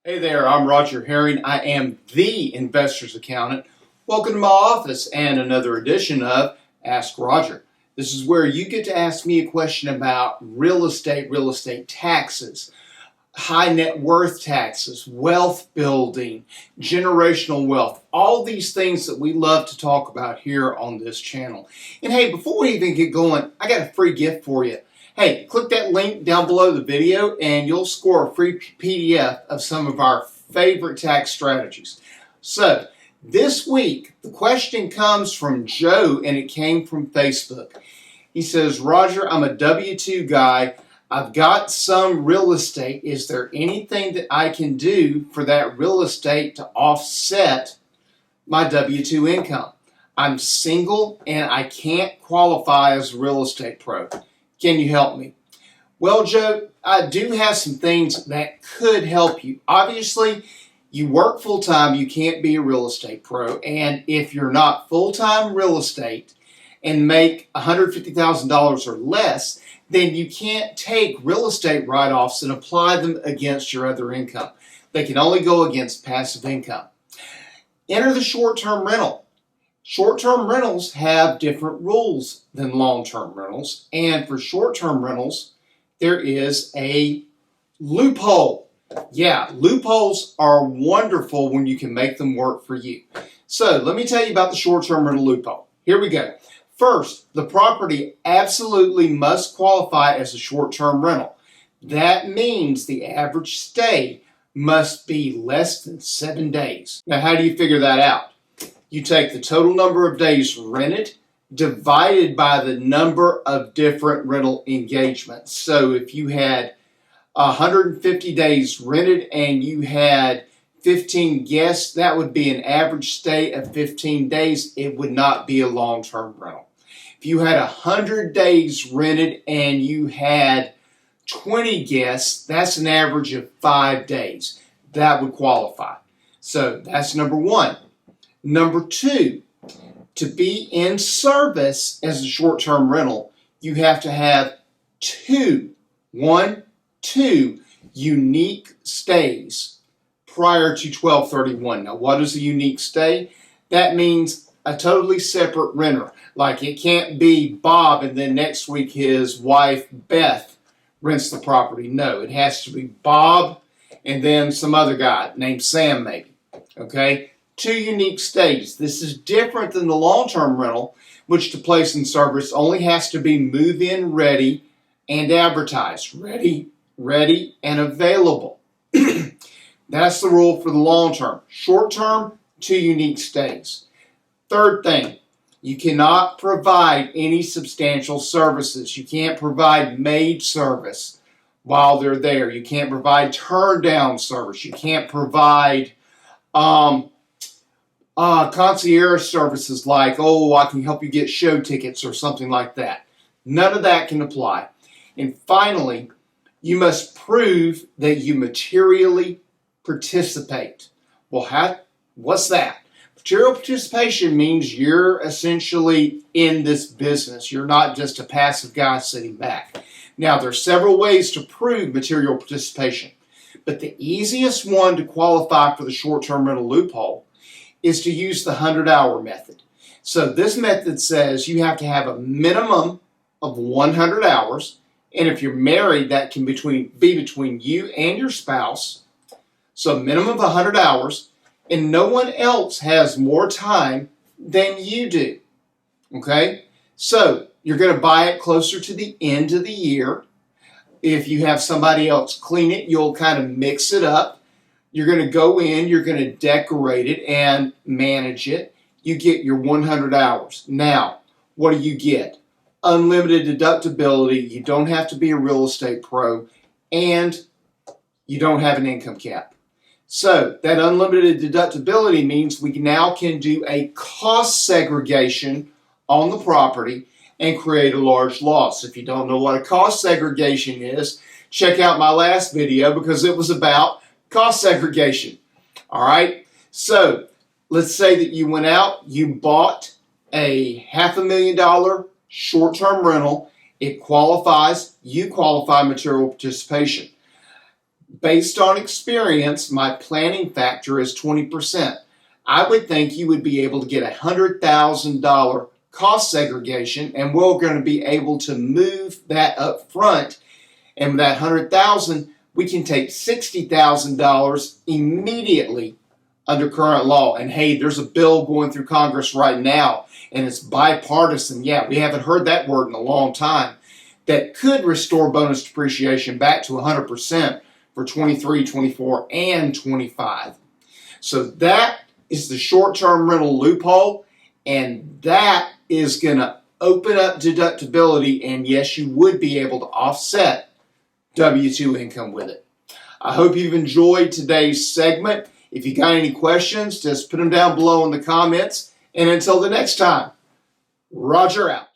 Hey there, I'm Roger Herring. I am the investor's accountant. Welcome to my office and another edition of Ask Roger. This is where you get to ask me a question about real estate taxes, high net worth taxes, wealth building, generational wealth, all these things that we love to talk about here on this channel. And hey, before we even get going, I got a free gift for you. Hey, click that link down below the video and you'll score a free PDF of some of our favorite tax strategies. So, this week, the question comes from Joe and it came from Facebook. He says, Roger, I'm a W-2 guy. I've got some real estate. Is there anything that I can do for that real estate to offset my W-2 income? I'm single and I can't qualify as a real estate pro. Can you help me? Well, Joe, I do have some things that could help you. Obviously, you work full-time, you can't be a real estate pro. And if you're not full-time real estate and make $150,000 or less, then you can't take real estate write-offs and apply them against your other income. They can only go against passive income. Enter the short-term rental. Short-term rentals have different rules than long-term rentals, and for short-term rentals, there is a loophole. Yeah, loopholes are wonderful when you can make them work for you. So, let me tell you about the short-term rental loophole. Here we go. First, the property absolutely must qualify as a short-term rental. That means the average stay must be less than 7 days. Now, how do you figure that out? You take the total number of days rented divided by the number of different rental engagements. So if you had 150 days rented and you had 15 guests, that would be an average stay of 15 days. It would not be a long-term rental. If you had 100 days rented and you had 20 guests, that's an average of 5 days. That would qualify. So that's number one. Number two, to be in service as a short-term rental, you have to have two unique stays prior to 12/31. Now, what is a unique stay? That means a totally separate renter. Like it can't be Bob and then next week his wife Beth rents the property. No, it has to be Bob and then some other guy named Sam maybe. Okay? 2 unique stays. This is different than the long-term rental, which to place in service only has to be move-in ready and advertised. Ready, and available. That's the rule for the long-term. Short-term, 2 unique stays. Third thing, you cannot provide any substantial services. You can't provide maid service while they're there. You can't provide turn-down service. You can't provide concierge services like, oh, I can help you get show tickets or something like that. None of that can apply. And finally, you must prove that you materially participate. Well, what's that? Material participation means you're essentially in this business. You're not just a passive guy sitting back. Now, there are several ways to prove material participation, but the easiest one to qualify for the short-term rental loophole is to use the 100-hour method. So this method says you have to have a minimum of 100 hours, and if you're married, that can be between you and your spouse. So a minimum of 100 hours, and no one else has more time than you do. Okay? So you're going to buy it closer to the end of the year. If you have somebody else clean it, you'll kind of mix it up. You're going to go in, you're going to decorate it and manage it. You get your 100 hours. Now, what do you get? Unlimited deductibility. You don't have to be a real estate pro, and you don't have an income cap. So, that unlimited deductibility means we now can do a cost segregation on the property and create a large loss. If you don't know what a cost segregation is, check out my last video because it was about cost segregation. All right. So let's say that you went out, you bought a $500,000 short-term rental. It qualifies. You qualify material participation. Based on experience, my planning factor is 20%. I would think you would be able to get $100,000 cost segregation, and we're going to be able to move that up front. And with that $100,000, we can take $60,000 immediately under current law. And hey, there's a bill going through Congress right now, and it's bipartisan. Yeah, we haven't heard that word in a long time. That could restore bonus depreciation back to 100% for 23, 24, and 25. So that is the short-term rental loophole, and that is going to open up deductibility, and yes, you would be able to offset W-2 income with it. I hope you've enjoyed today's segment. If you got any questions, just put them down below in the comments. And until the next time, Roger out.